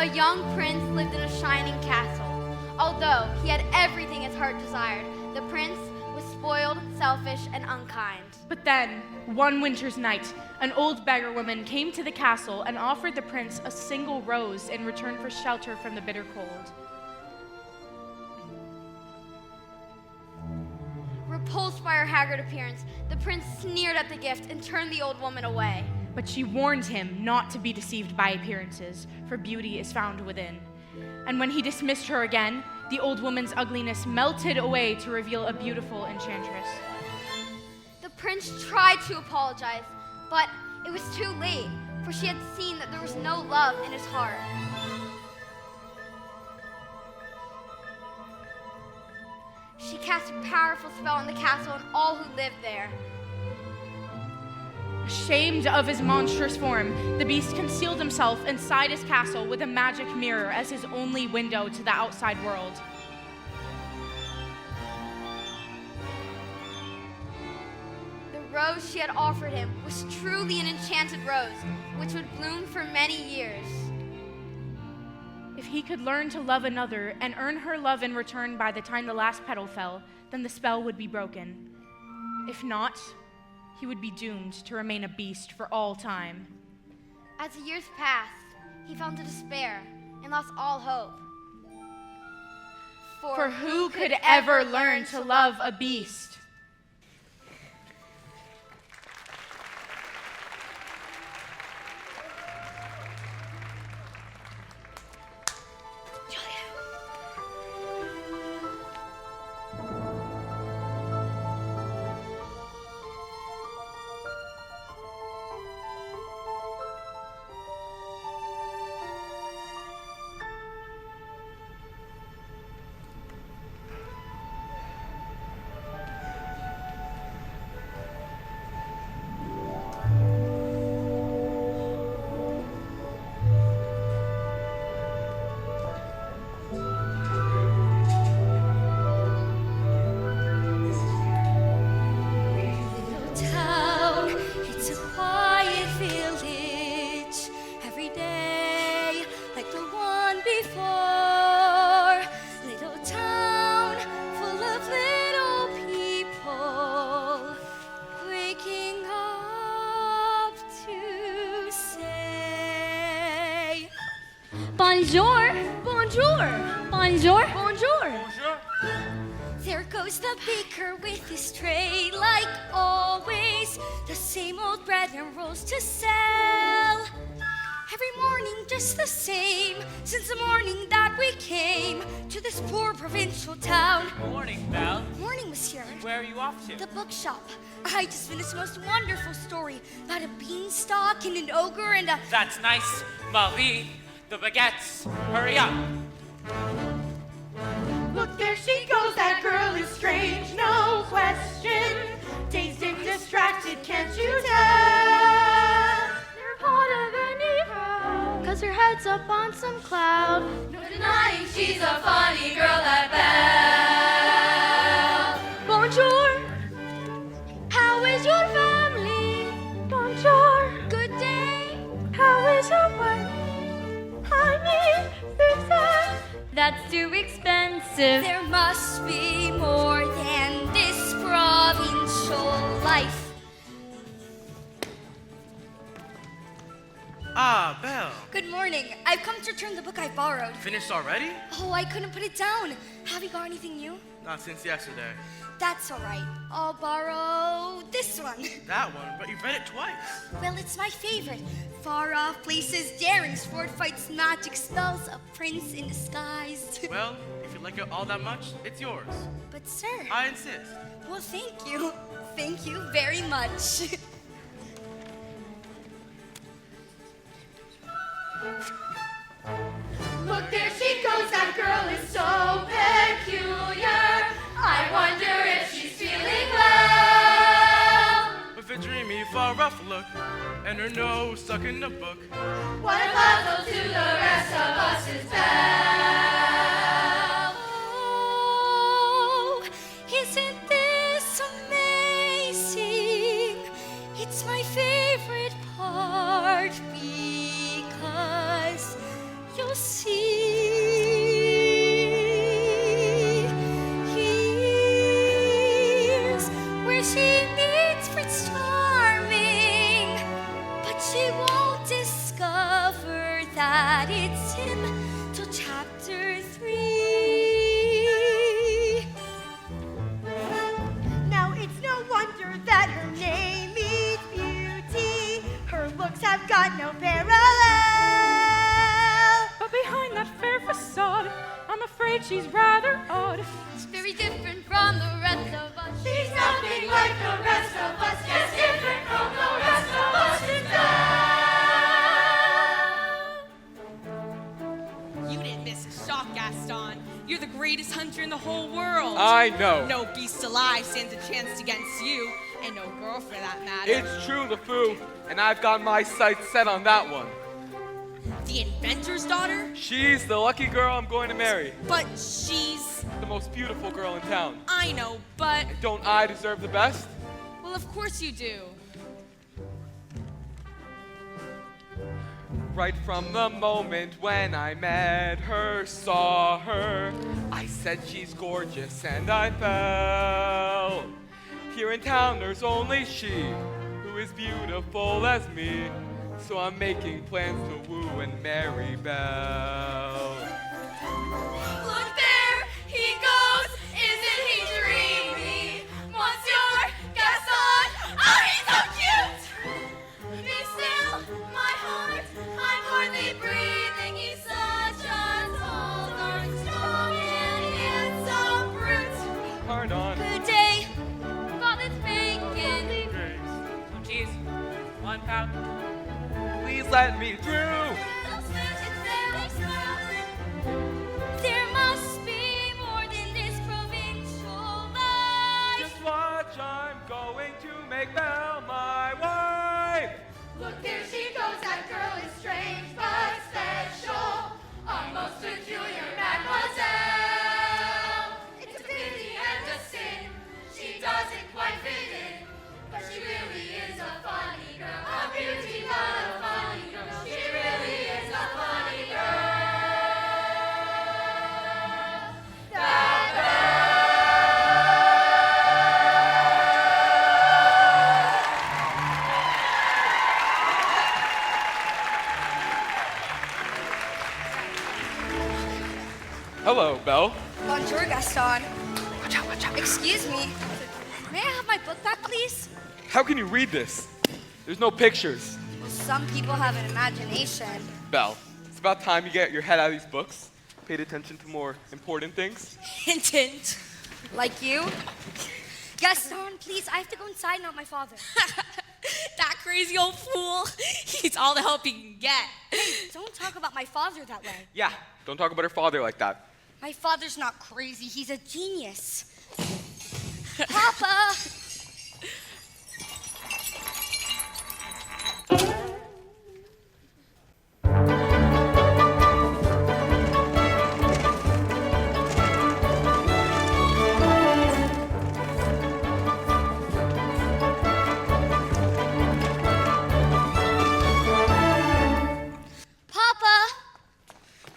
A young prince lived in a shining castle. Although he had everything his heart desired, the prince was spoiled, selfish, and unkind. But then, one winter's night, an old beggar woman came to the castle and offered the prince a single rose in return for shelter from the bitter cold. Repulsed by her haggard appearance, the prince sneered at the gift and turned the old woman away. But she warned him not to be deceived by appearances, for beauty is found within. And when he dismissed her again, the old woman's ugliness melted away to reveal a beautiful enchantress. The prince tried to apologize, but it was too late, for she had seen that there was no love in his heart. She cast a powerful spell on the castle and all who lived there. Ashamed of his monstrous form, the beast concealed himself inside his castle with a magic mirror as his only window to the outside world. The rose she had offered him was truly an enchanted rose, which would bloom for many years. If he could learn to love another and earn her love in return by the time the last petal fell, then the spell would be broken. If not, he would be doomed to remain a beast for all time. As the years passed, he fell into despair and lost all hope. For who could ever learn to love a beast? Bonjour, bonjour, bonjour, bonjour. Bonjour. There goes the baker with his tray, like always, the same old bread and rolls to sell. Every morning just the same, since the morning that we came to this poor provincial town. Morning, Belle. Morning, monsieur. Where are you off to? The bookshop. I just finished the most wonderful story about a beanstalk and an ogre and a... That's nice, Marie. The baguettes. Hurry up. Look, there she goes, that girl is strange, no question. Dazed and distracted, can't you tell? They're part of an evil, 'cause her head's up on some cloud. No denying she's a funny girl, that Belle. Bonjour. How is your family? Bonjour. Good day. How is your work? I need success. That's too expensive. There must be more than this provincial life. Ah, Belle. Good morning. I've come to return the book I borrowed. Finished already? Oh, I couldn't put it down. Have you got anything new? Not since yesterday. That's all right. I'll borrow this one. That one, but you've read it twice. Well, it's my favorite. Far off places, daring sword fights, magic spells, a prince in disguise. Well, if you like it all that much, it's yours. But sir... I insist. Well, thank you. Thank you very much. Look, there she goes, that girl is so peculiar. I wonder if she's feeling well. With a dreamy, far off look, and her nose stuck in a book. What a puzzle to the rest of us is Belle. Oh, isn't this amazing? It's my favorite part because you'll see in the whole world. I know. No beast alive stands a chance against you, and no girl for that matter. It's true, LeFou, and I've got my sights set on that one. The inventor's daughter? She's the lucky girl I'm going to marry. But she's... The most beautiful girl in town. I know, but... Don't I deserve the best? Well, of course you do. Right from the moment when I met her, saw her, I said she's gorgeous and I fell. Here in town there's only she who is beautiful as me. So I'm making plans to woo and marry Belle. Look there, he goes. Isn't he dreamy? Monsieur Gaston, oh, he's so cute. Be still, my heart, I'm hardly breathing. He's such a tall, dark, strong, and handsome brute. Hard on. Good day, got this bacon. Some cheese. 1 pound. Please let me through. There must be more than this provincial life. Just watch, I'm going to make Belle my wife. Look, there she goes. That girl is strange but special. A most peculiar mademoiselle. It's a pity and a sin. She doesn't quite fit in. But she really is a funny girl. A beauty but a funny girl. She really is a funny girl. Hello, Belle. Bonjour, Gaston. Excuse me. May I have my book back, please? How can you read this? There's no pictures. Well, some people have an imagination. Belle, it's about time you get your head out of these books. Paid attention to more important things. Hint, hint. Like you? Gaston, please, I have to go inside, not my father. That crazy old fool. He needs all the help he can get. Don't talk about my father that way. Yeah, don't talk about her father like that. My father's not crazy, he's a genius. Papa!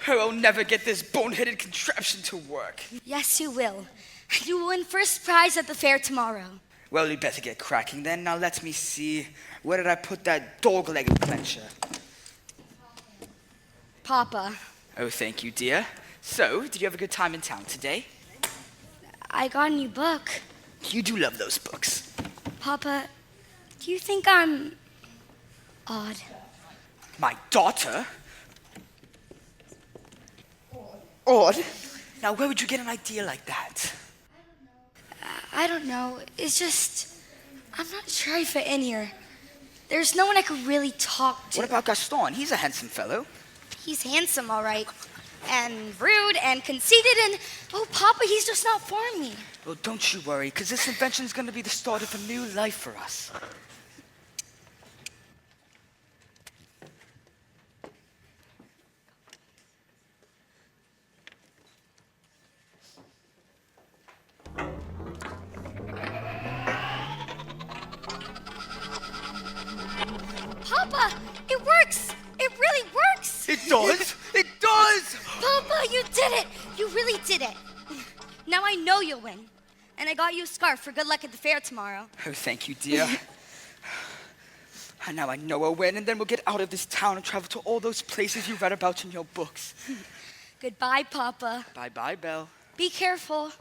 I will never get this boneheaded contraption to work. Yes, you will. You will win first prize at the fair tomorrow. Well, you better get cracking then. Now let me see. Where did I put that dog-legged clencher? Papa, Oh, thank you, dear. So, did you have a good time in town today? I got a new book. You do love those books. Papa, do you think I'm odd? My daughter? Odd? Now, where would you get an idea like that? I don't know. It's just, I'm not sure I fit in here. There's no one I could really talk to. What about Gaston? He's a handsome fellow. He's handsome, all right. And rude and conceited and, oh, Papa, he's just not for me. Well, don't you worry, because this invention is going to be the start of a new life for us. Papa, it works. It really works. It does? It does! Papa, you did it. You really did it. Now I know you'll win. And I got you a scarf for good luck at the fair tomorrow. Oh, thank you, dear. And now I know I'll win, and then we'll get out of this town and travel to all those places you read about in your books. Goodbye, Papa. Bye-bye, Belle. Be careful.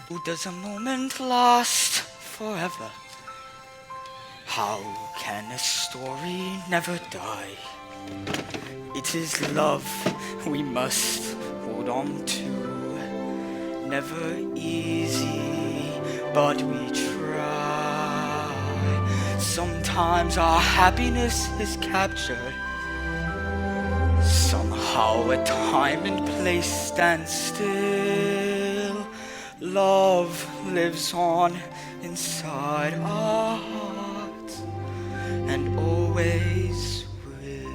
Who does a moment last forever? How can a story never die? It is love we must hold on to. Never easy, but we try. Sometimes our happiness is captured. Somehow a time and place stands still. Love lives on inside our hearts and always will.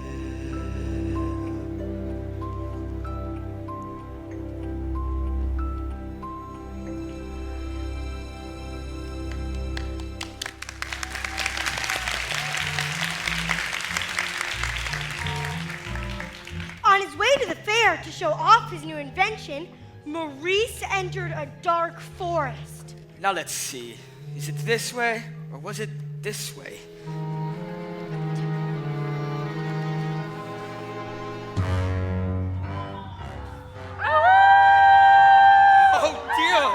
On his way to the fair to show off his new invention, Maurice entered a dark forest. Now let's see. Is it this way or was it this way? Oh dear!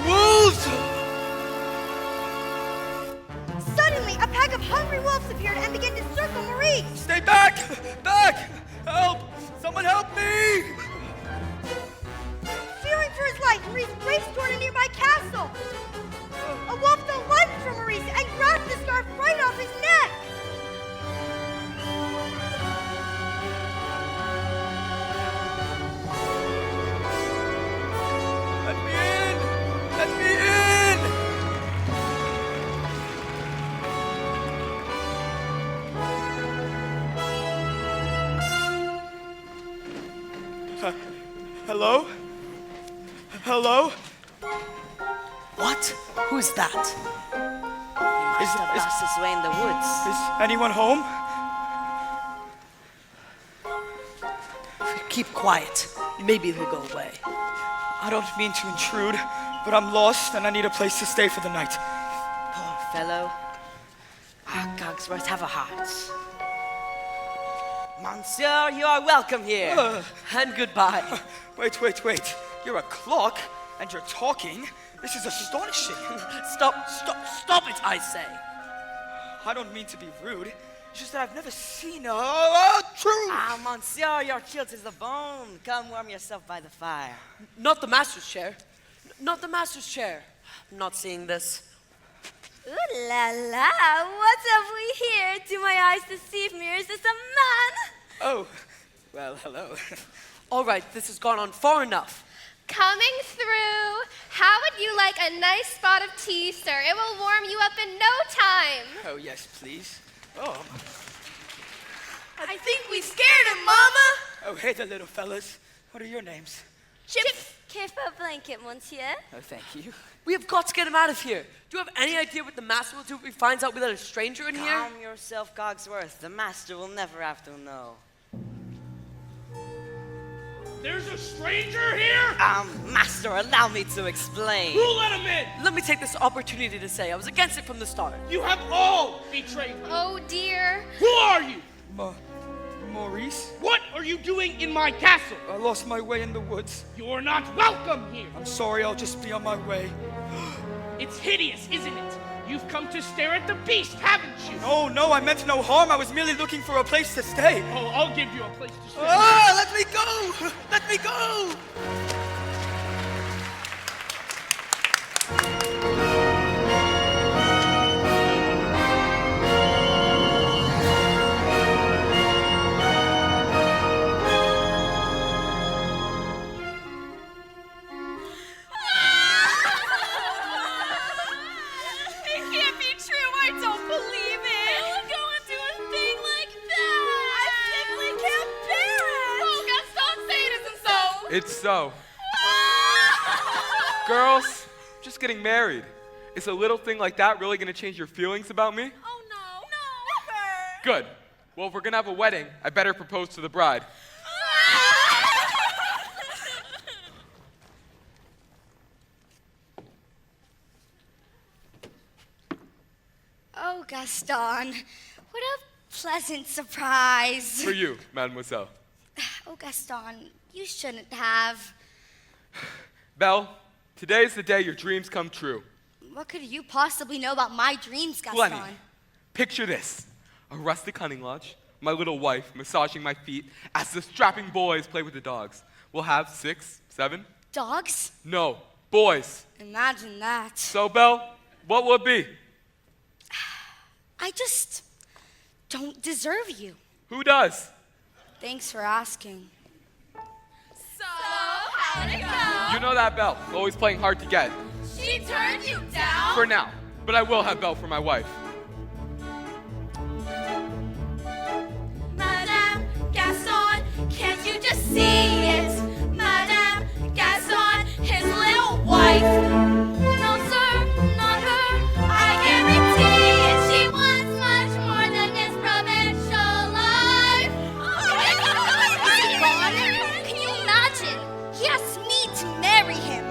Wolves! Suddenly, a pack of hungry wolves appeared and began to circle Maurice. Stay back! Back! Help! Someone help me! Fearing for his life, Maurice raced toward a nearby castle. A wolf fell right from Maurice and grabbed the scarf right off his neck. Let me in! Let me in! Hello? Hello? What? Who's that? He must have lost his way in the woods. Is anyone home? Keep quiet. Maybe he'll go away. I don't mean to intrude, but I'm lost and I need a place to stay for the night. Poor fellow. Cogsworth, have a heart. Monsieur, you are welcome here. And goodbye. Wait. You're a clock and you're talking. This is astonishing. Stop it, I say. I don't mean to be rude. It's just that I've never seen a truth. Monsieur, your kilt is the bone. Come warm yourself by the fire. Not the master's chair. Not the master's chair. I'm not seeing this. Ooh la la, what have we here? Do my eyes deceive me, or is this a man? Oh, well, hello. All right, this has gone on far enough. Coming through. How would you like a nice spot of tea, sir? It will warm you up in no time. Oh, yes, please. Oh. I think we scared him, Mama. Oh, hey there, little fellas. What are your names? Chip, give a blanket, Monsieur. Oh, thank you. We have got to get him out of here. Do you have any idea what the master will do if he finds out we let a stranger in here? Calm yourself, Cogsworth. The master will never have to know. There's a stranger here? Master, allow me to explain. Who let him in? Let me take this opportunity to say I was against it from the start. You have all betrayed me. Oh dear. Who are you? Maurice? What are you doing in my castle? I lost my way in the woods. You're not welcome here. I'm sorry, I'll just be on my way. It's hideous, isn't it? You've come to stare at the beast, haven't you? No, I meant no harm. I was merely looking for a place to stay. Oh, I'll give you a place to stay. Ah, let me go! Let me go! It can't be true. I don't believe it. I would go and do a thing like that. I simply can't bear it. Oh, Gaston, say it isn't so. It's so. Girls, just getting married. Is a little thing like that really gonna change your feelings about me? Oh, no. No. Good. Well, if we're gonna have a wedding, I better propose to the bride. Oh, Gaston, what a pleasant surprise. For you, mademoiselle. Oh, Gaston, you shouldn't have. Belle, today is the day your dreams come true. What could you possibly know about my dreams, Gaston? Plenty. Picture this. A rustic hunting lodge, my little wife massaging my feet as the strapping boys play with the dogs. We'll have 6, 7? Dogs? No, boys. Imagine that. So, Belle, What would be? I just don't deserve you. Who does? Thanks for asking. So, how'd it go? You know that Belle, always playing hard to get. She turned you down? For now, but I will have Belle for my wife. Madame Gaston, can't you just see it? Madame Gaston, his little wife. No, sir, not her. I guarantee it. She wants much more than this provincial life. Is he gone? Can you imagine? He asked me to marry him.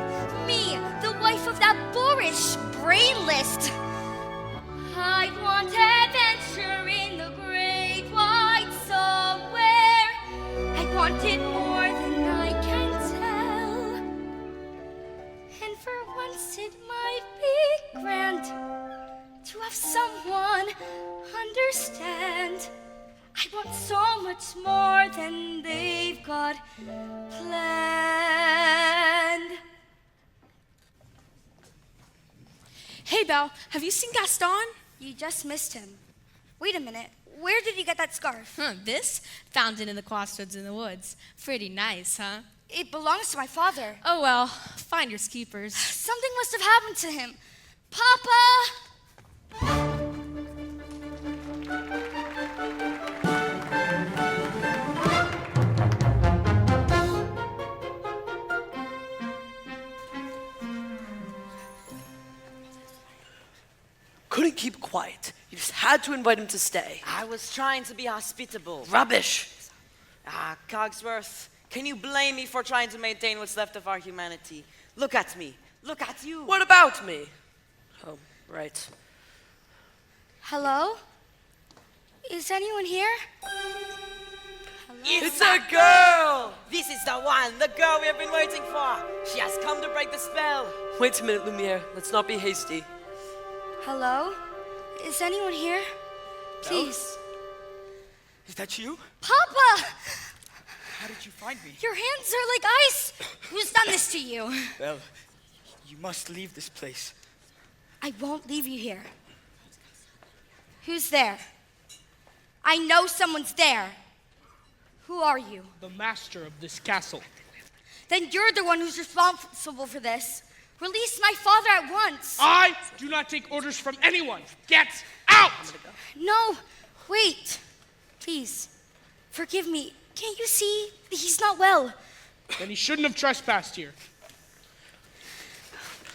Me, the wife of that boorish, brainless. I want adventure in the great wide somewhere. I want it more than I can tell. And for once it might be grand to have someone understand. I want so much more than they've got planned. Hey, Belle, have you seen Gaston? You just missed him. Wait a minute. Where did you get that scarf? This? Found it in the crossroads in the woods. Pretty nice, huh? It belongs to my father. Oh, well, finders keepers. Something must have happened to him. Papa! Couldn't keep quiet. You just had to invite him to stay. I was trying to be hospitable. Rubbish. Cogsworth, can you blame me for trying to maintain what's left of our humanity? Look at me. Look at you. What about me? Oh, right. Hello? Is anyone here? It's a girl! This is the one, the girl we have been waiting for. She has come to break the spell. Wait a minute, Lumiere. Let's not be hasty. Hello? Is anyone here? Please. Is that you? Papa! How did you find me? Your hands are like ice. Who's done this to you? Well, you must leave this place. I won't leave you here. Who's there? I know someone's there. Who are you? The master of this castle. Then you're the one who's responsible for this. Release my father at once. I do not take orders from anyone. Get out! No, wait. Please, forgive me. Can't you see he's not well? Then he shouldn't have trespassed here.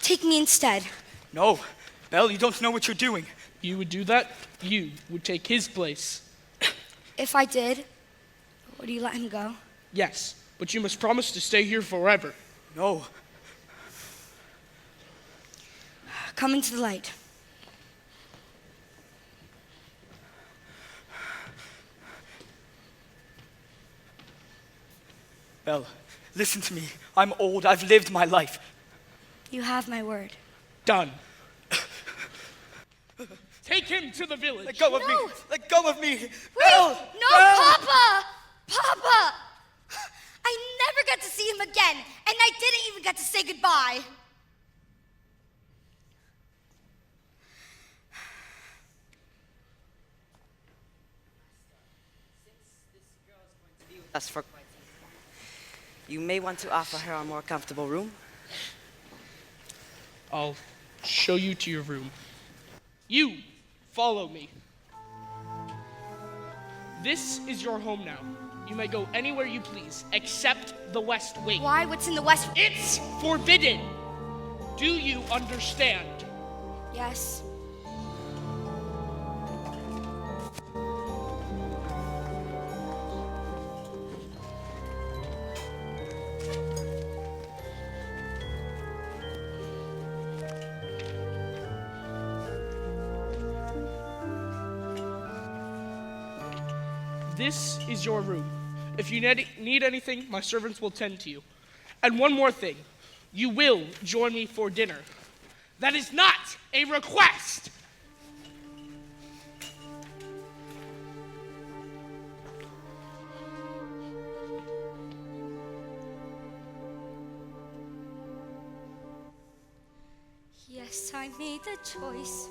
Take me instead. No, Belle, you don't know what you're doing. You would do that? You would take his place. If I did, would you let him go? Yes, but you must promise to stay here forever. No. Come into the light. Belle, listen to me. I'm old. I've lived my life. You have my word. Done. Take him to the village. Let go of me. Let go of me. Wait! Belle! No, Belle! Papa! Papa! I never got to see him again, and I didn't even get to say goodbye. Us for quite some time. You may want to offer her a more comfortable room. I'll show you to your room. You, follow me. This is your home now. You may go anywhere you please, except the West Wing. Why? What's in the West? It's forbidden. Do you understand? Yes. This is your room. If you need anything, my servants will tend to you. And one more thing. You will join me for dinner. That is not a request. Yes, I made the choice.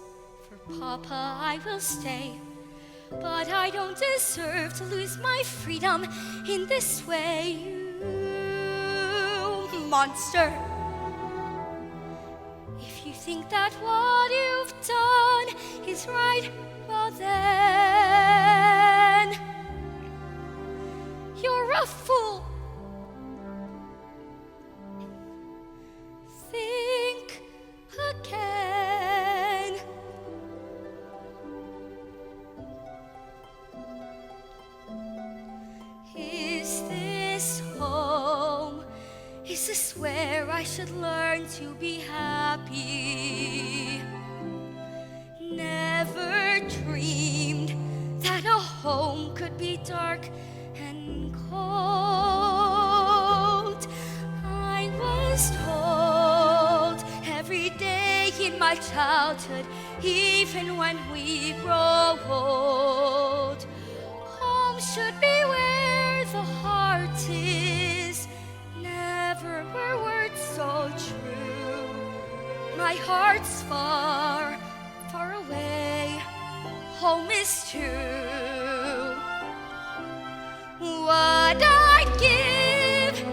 For Papa, I will stay. But I don't deserve to lose my freedom in this way. You monster. If you think that what you've done is right, well then, you're a fool. Think again. Is this home? Is this where I should learn to be happy? Never dreamed that a home could be dark and cold. I was told every day in my childhood, even when we grow old, home should be where the heart is. Never were words so true. My heart's far, far away. Home is true. What I'd give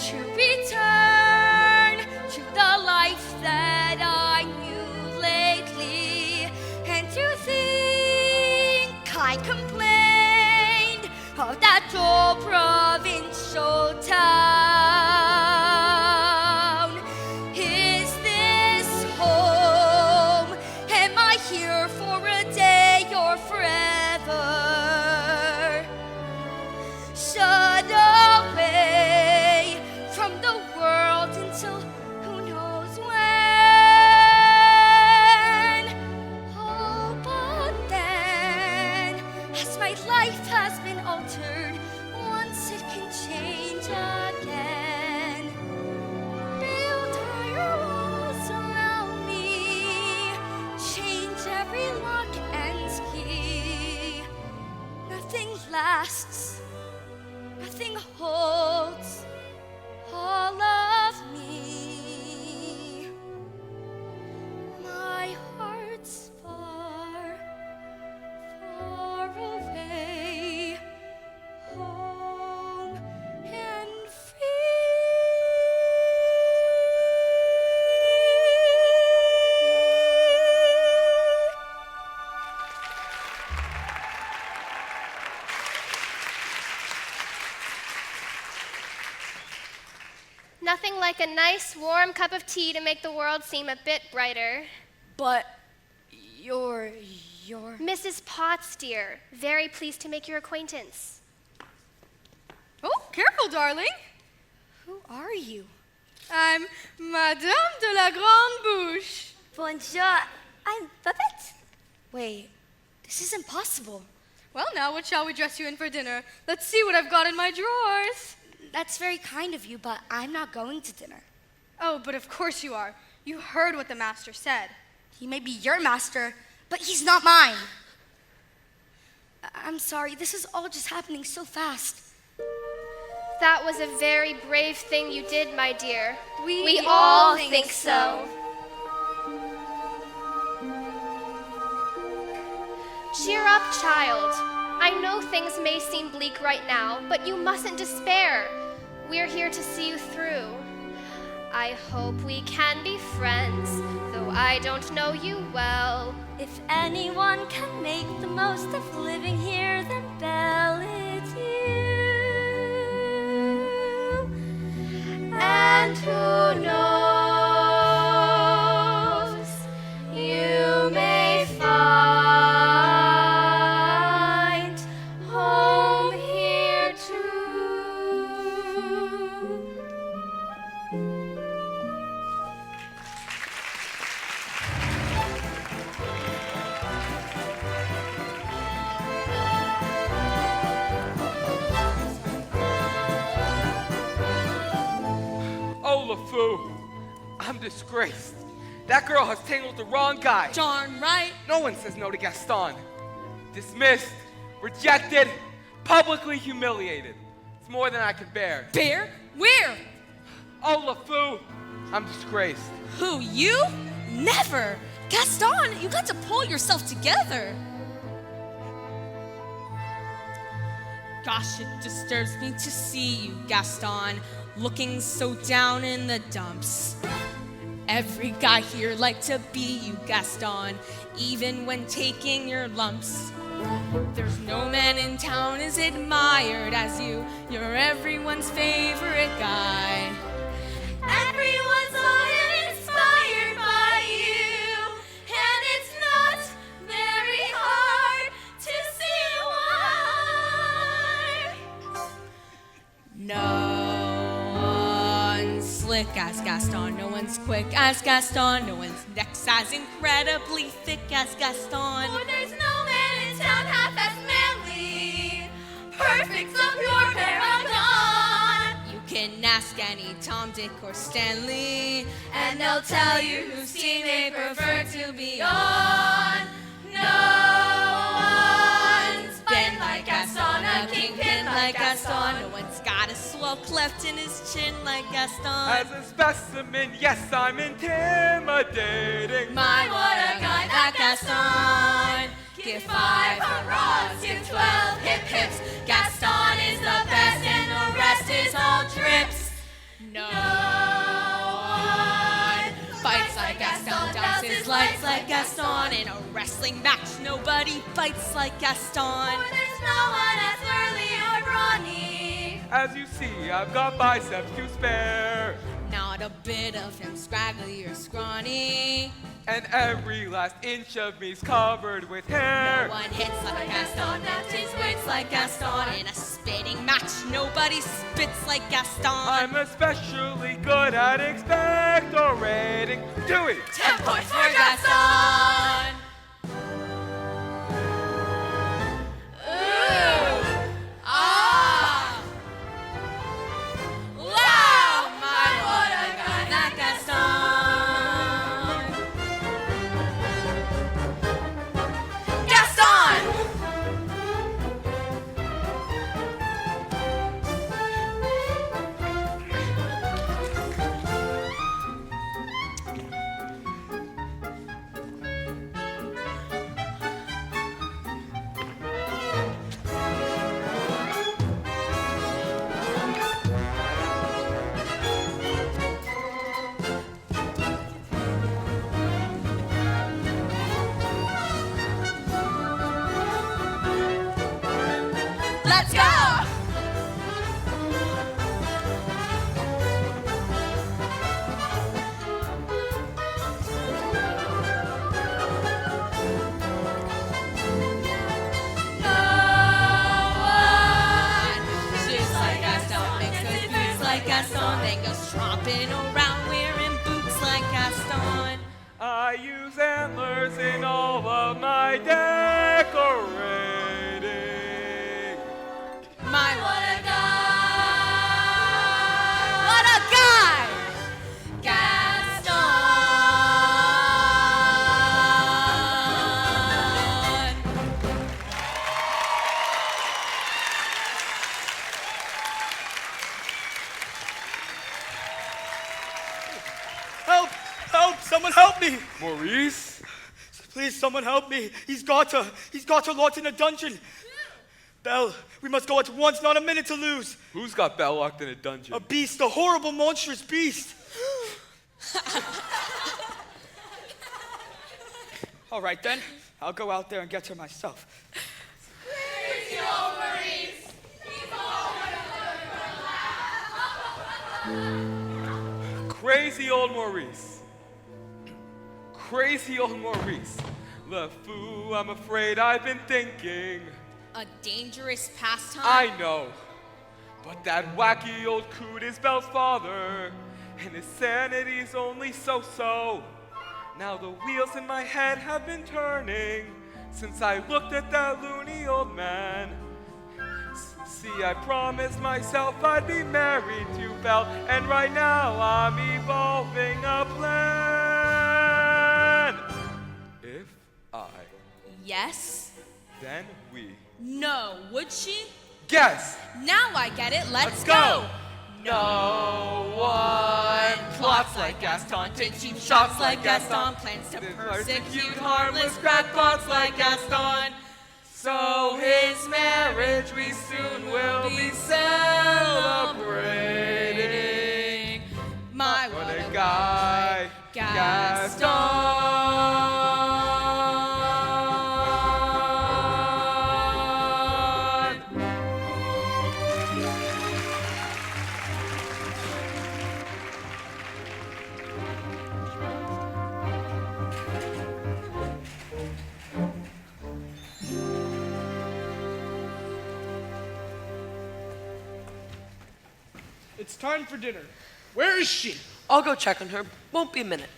to return to the life that I knew lately, and to think I complained of that old provincial town. Is this home? Am I here for a day or forever? Shut away from the world until who knows when. Oh, but then, as my life has been altered, once it can change again. Build higher walls around me, change every lock and key. Nothing lasts, nothing holds all of me. My heart's far, far away, home and Nothing like a nice, warm cup of tea to make the world seem a bit brighter. But you're... Mrs. Potts, dear. Very pleased to make your acquaintance. Oh, careful, darling. Who are you? I'm Madame de la Grande Bouche. Bonjour. I'm Babette. Wait, this is impossible. Well, now what shall we dress you in for dinner? Let's see what I've got in my drawers. That's very kind of you, but I'm not going to dinner. Oh, but of course you are. You heard what the master said. He may be your master, but he's not mine. I'm sorry, this is all just happening so fast. That was a very brave thing you did, my dear. We all think so. Cheer up, child. I know things may seem bleak right now, but you mustn't despair. We're here to see you through. I hope we can be friends, though I don't know you well. If anyone can make the most of living here, then Belle, it's you. And who knows, you may find home here too. Oh, LeFou, I'm disgraced. That girl has tangled the wrong guy. Darn right. No one says no to Gaston. Dismissed, rejected, publicly humiliated. It's more than I can bear. Bear? Where? Oh, LeFou, I'm disgraced. Who, you? Never. Gaston, you got to pull yourself together. Gosh, it disturbs me to see you, Gaston, looking so down in the dumps. Every guy here like to be you, Gaston, even when taking your lumps. There's no man in town as admired as you. You're everyone's favorite guy. Everyone's on and inspired by you, and it's not very hard to see why. No one's slick as Gaston, no one's quick as Gaston, no one's neck's as incredibly thick as Gaston. For there's no man in town half as manly, perfect, so pure paragon. You can ask any Tom, Dick, or Stanley, And they'll tell you whose team they prefer to be on. No one's been like Gaston, a kingpin like Gaston. No one's got a swell cleft in his chin like Gaston. As a specimen, yes, I'm intimidating. My, what a guy, that Gaston. Give 5 hurrahs, give 12 hip hips. Gaston is the best and the rest is all trips. No one fights like Gaston, douses lights like Gaston. In a wrestling match, nobody fights like Gaston. For there's no one as early or brawny. As you see, I've got biceps to spare. Not a bit of him scraggly or scrawny. And every last inch of me's covered with hair. No one hits like Gaston, that's his wits like Gaston. In a spitting match, nobody spits like Gaston. I'm especially good at expectorating. Do it! 10 points for Gaston. Ooh. Ah. Wow. My, what a guy, that Gaston. Gaston. Let's go. Like Gaston, then goes tromping around wearing boots like Gaston. I use antlers in all of my decorating. My, What a guy. what a guy! Gaston. Help! Help! Someone help me! Maurice? Please, someone help me. He's got her locked in a dungeon. Belle, we must go at once, not a minute to lose. Who's got Belle locked in a dungeon? A beast, a horrible, monstrous beast. All right, then. I'll go out there and get her myself. Crazy old Maurice. Crazy old Maurice. Le fou, I'm afraid I've been thinking. A dangerous pastime. I know. But that wacky old coot is Belle's father. And his sanity's only so-so. Now the wheels in my head have been turning since I looked at that loony old man. See, I promised myself I'd be married to Belle, and right now I'm evolving a plan. If I, Yes? then we. No. Would she? Guess! Now I get it. Let's Let's go. No one plots like Gaston, take cheap shots like Gaston, plans to persecute harmless crackpots like Gaston. So his marriage we soon will be celebrating. My What a guy, Gaston. It's time for dinner. Where is she? I'll go check on her. Won't be a minute.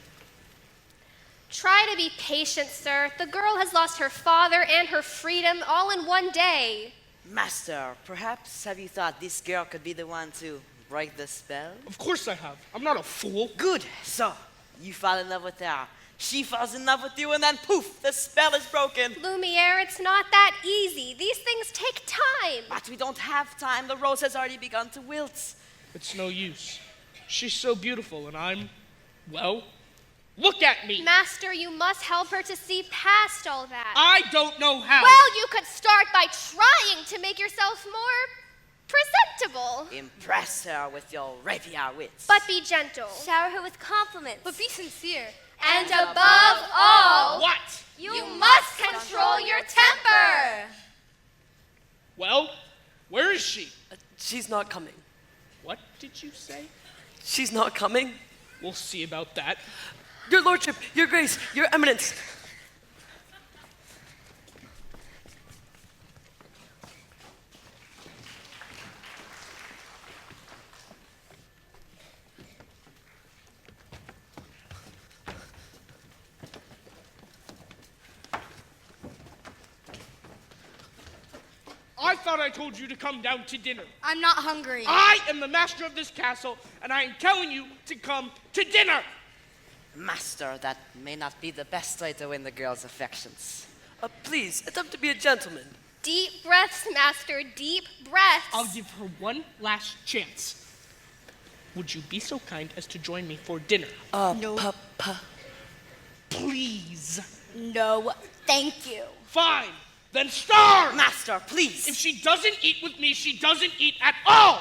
Try to be patient, sir. The girl has lost her father and her freedom all in one day. Master, perhaps have you thought this girl could be the one to break the spell? Of course I have. I'm not a fool. Good. So, you fall in love with her. She falls in love with you, and then poof, the spell is broken. Lumiere, it's not that easy. These things take time. But we don't have time. The rose has already begun to wilt. It's no use. She's so beautiful, and I'm, well, look at me. Master, you must help her to see past all that. I don't know how. Well, you could start by trying to make yourself more presentable. Impress her with your rapier wits. But be gentle. Shower her with compliments. But be sincere. And above all, What? you must control your temper. Well, where is she? She's not coming. What did you say? She's not coming. We'll see about that. Your lordship, your grace, your eminence. I thought I told you to come down to dinner. I'm not hungry. I am the master of this castle, and I am telling you to come to dinner. Master, that may not be the best way to win the girl's affections. Please, attempt to be a gentleman. Deep breaths, Master, deep breaths. I'll give her one last chance. Would you be so kind as to join me for dinner? No. Please. No, thank you. Fine. Then starve! Master, please. If she doesn't eat with me, she doesn't eat at all!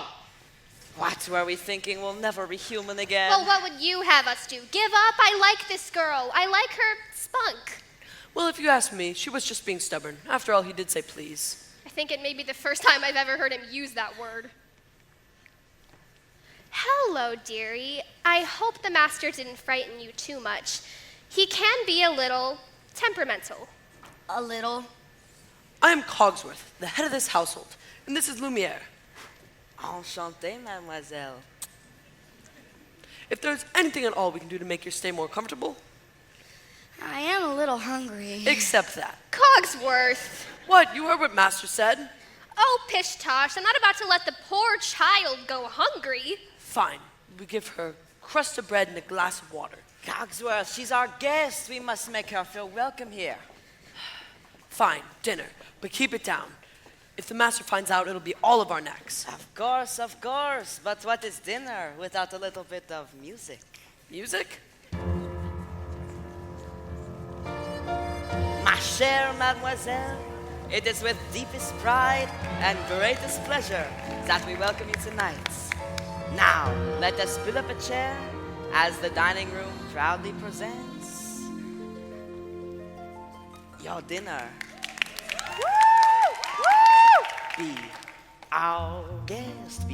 What were we thinking? We'll never be human again. Well, what would you have us do? Give up? I like this girl. I like her spunk. Well, if you ask me, she was just being stubborn. After all, he did say please. I think it may be the first time I've ever heard him use that word. Hello, dearie. I hope the master didn't frighten you too much. He can be a little temperamental. A little. I am Cogsworth, the head of this household, and this is Lumiere. Enchanté, mademoiselle. If there's anything at all we can do to make your stay more comfortable, I am a little hungry. accept that. Cogsworth! What? You heard what Master said? Oh, pish tosh, I'm not about to let the poor child go hungry. Fine. We give her a crust of bread and a glass of water. Cogsworth, she's our guest. We must make her feel welcome here. Fine, dinner, but keep it down. If the master finds out, it'll be all of our necks. Of course, of course. But what is dinner without a little bit of music? Music? Ma chère mademoiselle, it is with deepest pride and greatest pleasure that we welcome you tonight. Now, let us fill up a chair as the dining room proudly presents your dinner. Be our guest,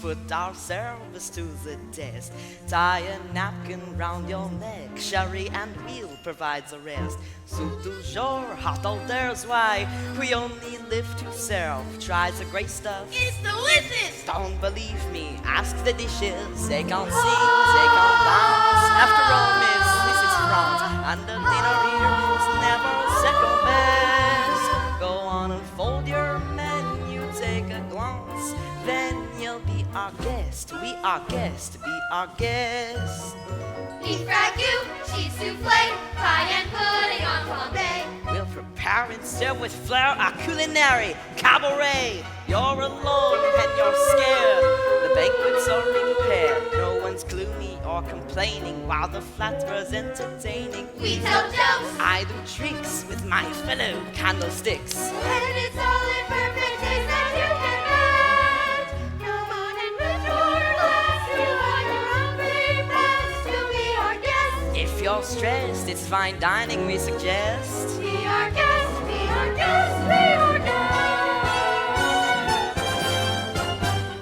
put our service to the test. Tie a napkin round your neck, sherry and wheel provides a rest. Soup du jour, hot hors why? We only live to serve, try the great stuff. It's delicious! Don't believe me, ask the dishes. They can't sing, they can't dance. After all, miss, this is France, and the dinner here is never second best. Go on and fold your menu, take a glance. Then you'll be our guest, be our guest, be our guest. Beef ragout, cheese souffle, pie and pudding on flambe. We'll prepare and serve with flair our culinary cabaret. You're alone and you're scared. The banquets are prepared. No one's gloomy for complaining while the flatterer's entertaining. We tell jokes. I do tricks with my fellow candlesticks. And it's all in perfect taste that you can add. Come on and raise your glass to our hungry friends to be our guest. If you're stressed, it's fine dining we suggest. Be our guest, be our guest, be our guest.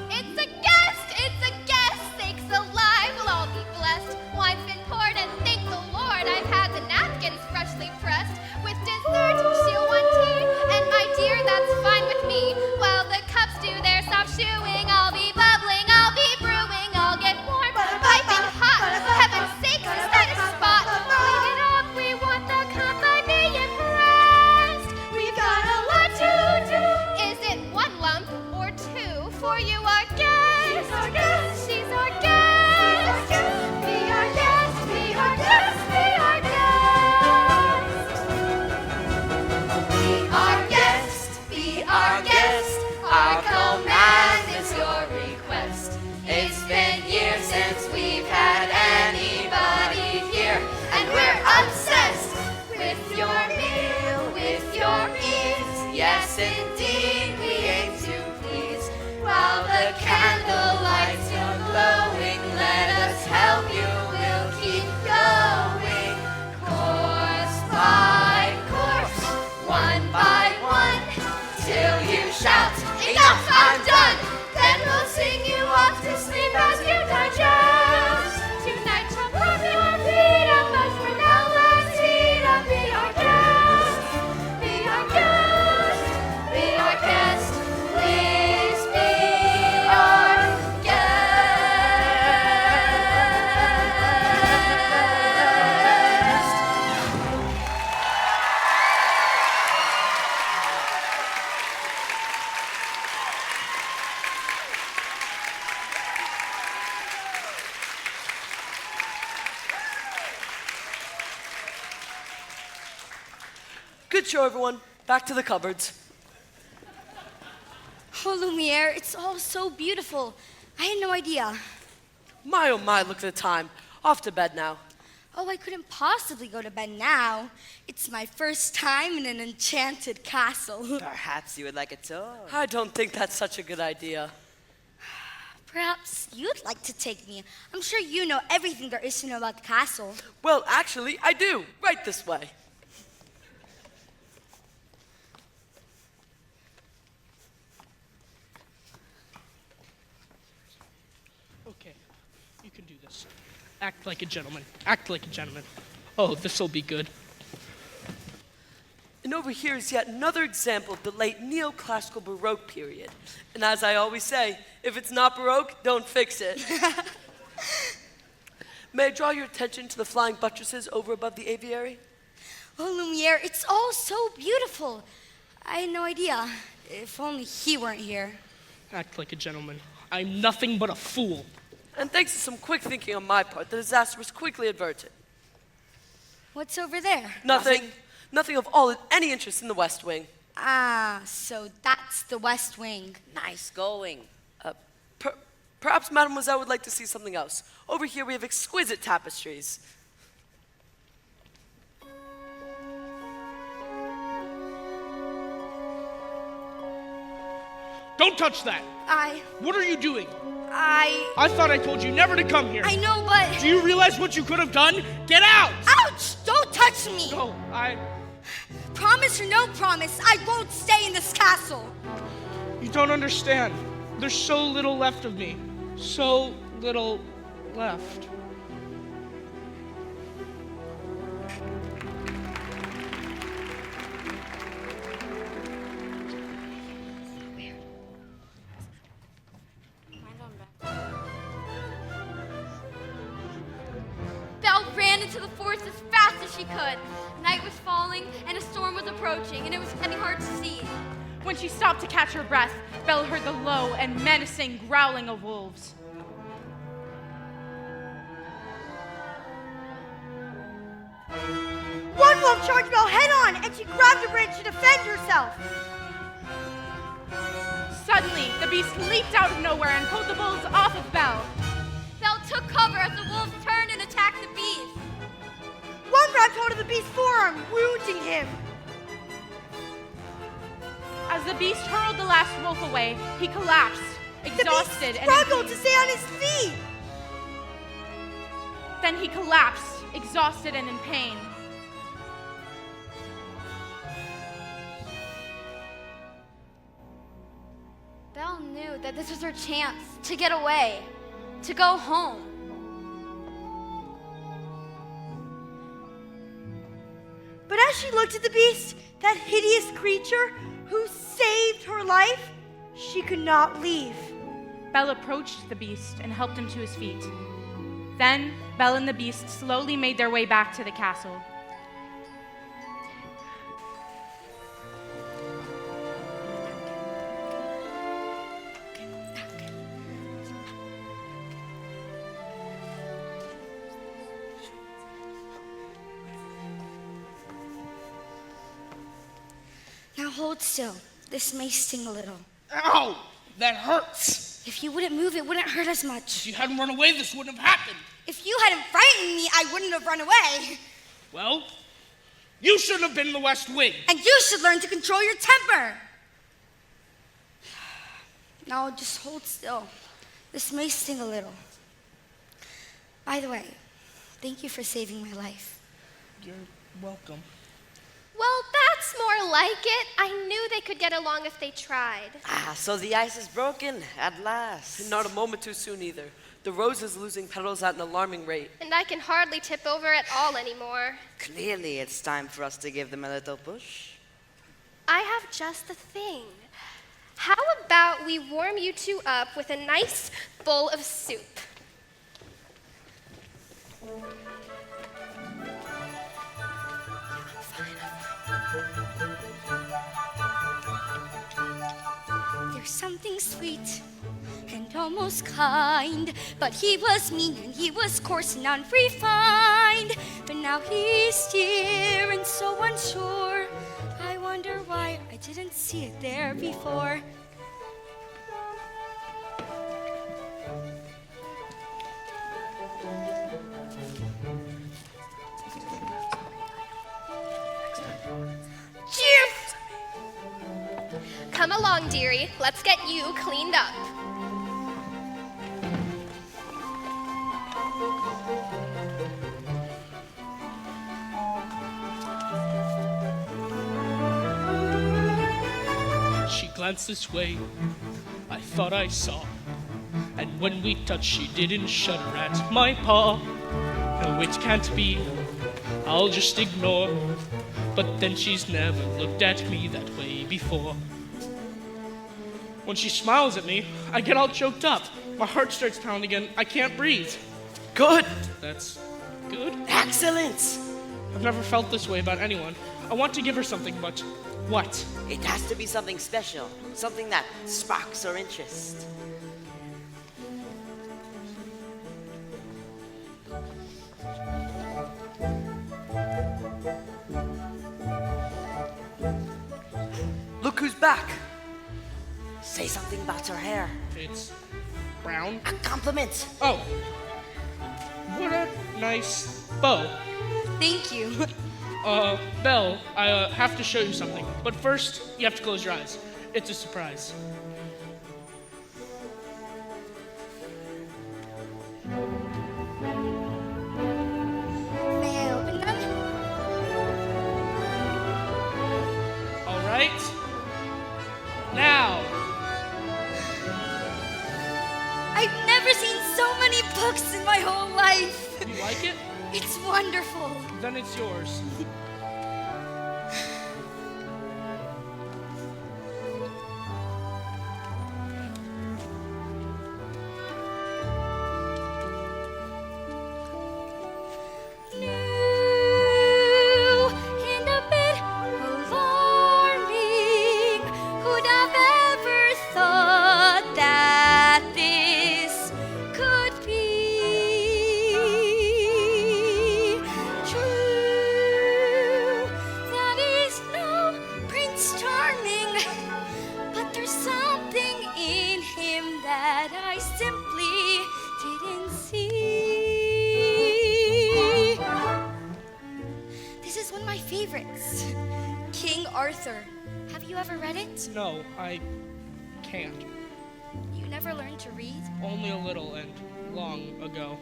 It's a guest, sakes alive, we'll all be blessed. Wine's been poured and thank the Lord I've had the napkins freshly pressed. With dessert, she'll want tea, and my dear, that's fine with me. While the cups do their soft shoeing, I'll be bubbling, I'll be brewing, I'll get warm, piping hot. Heaven's sakes, is that a spot? Clean it up, we want the company impressed. We've got a lot to do. Is it one lump or two? For you are guest. She's our guest. She's our guest. Be our guest. Be our guest. Be our guest. Be our guest, be our guest. Our command is your request. It's been years since we've had anybody here, and we're obsessed with your meal, with your ease. Yes, indeed, we aim to please. While the candle lights are glowing, let us help you, we'll keep going. Course by course, one by one, till you shout, enough, I'm done. Then we'll sing you off to sleep as you digest. Tonight shall put your feet up, but for now let's heat up. Be our guest, be our guest, be our guest. Please be our guest. Good show, everyone. Back to the cupboards. Oh, Lumiere, it's all so beautiful. I had no idea. My oh my, look at the time. Off to bed now. Oh, I couldn't possibly go to bed now. It's my first time in an enchanted castle. Perhaps you would like a tour. I don't think that's such a good idea. Perhaps you'd like to take me. I'm sure you know everything there is to know about the castle. Well, actually, I do. Right this way. Okay, you can do this. Act like a gentleman. Act like a gentleman. Oh, this'll be good. And over here is yet another example of the late neoclassical Baroque period. And as I always say, if it's not Baroque, don't fix it. May I draw your attention to the flying buttresses over above the aviary? Oh, Lumiere, it's all so beautiful. I had no idea. If only he weren't here. Act like a gentleman. I'm nothing but a fool. And thanks to some quick thinking on my part, the disaster was quickly averted. What's over there? Nothing. Nothing of all any interest in the West Wing. Ah, so that's the West Wing. Nice going. Perhaps Mademoiselle would like to see something else. Over here we have exquisite tapestries. Don't touch that! What are you doing? I thought I told you never to come here. I know, but... Do you realize what you could have done? Get out! Ouch! Don't touch me! No, Promise or no promise, I won't stay in this castle. You don't understand. There's so little left of me. So little left. Belle ran into the forest as fast as she could. Night was falling and a storm was approaching, and it was getting hard to see. When she stopped to catch her breath, Belle heard the low and menacing growling of wolves. One wolf charged Belle head on, and she grabbed a branch to defend herself. Suddenly, the beast leaped out of nowhere and pulled the bulls off of Belle. Belle took cover as the wolves turned grabbed hold of the beast's forearm, wounding him. As the beast hurled the last wolf away, he collapsed, exhausted The beast and struggled to stay on his feet. Then he collapsed, exhausted and in pain. Belle knew that this was her chance to get away, to go home. But as she looked at the beast, that hideous creature who saved her life, she could not leave. Belle approached the beast and helped him to his feet. Then Belle and the beast slowly made their way back to the castle. Now hold still. This may sting a little. Ow! That hurts. If you wouldn't move, it wouldn't hurt as much. If you hadn't run away, this wouldn't have happened. If you hadn't frightened me, I wouldn't have run away. Well, you shouldn't have been in the West Wing. And you should learn to control your temper. Now just hold still. This may sting a little. By the way, thank you for saving my life. You're welcome. Well, that's more like it. I knew they could get along if they tried. Ah, so the ice is broken at last. Not a moment too soon either. The rose is losing petals at an alarming rate. And I can hardly tip over at all anymore. Clearly, it's time for us to give them a little push. I have just the thing. How about we warm you two up with a nice bowl of soup? There's something sweet and almost kind, but he was mean and he was coarse and unrefined. But now he's here and so unsure. I wonder why I didn't see it there before. Cheers! Come along, dearie. Let's get you cleaned up. She glanced this way, I thought I saw. And when we touched, she didn't shudder at my paw. No, it can't be, I'll just ignore. But then she's never looked at me that way before. When she smiles at me, I get all choked up. My heart starts pounding and I can't breathe. Good! That's good. Excellent! I've never felt this way about anyone. I want to give her something, but what? It has to be something special, something that sparks her interest. Look who's back! Say something about her hair. It's brown. A compliment. Oh. What a nice bow. Thank you. Belle, I have to show you something. But first, you have to close your eyes. It's a surprise. May I open them? All right. Now. I've never seen so many books in my whole life. You like it? It's wonderful. Then it's yours. New and a bit alarming. Who'd have ever thought that this could be true? words. King Arthur. Have you ever read it? No, I can't. You never learned to read? Only a little and long ago.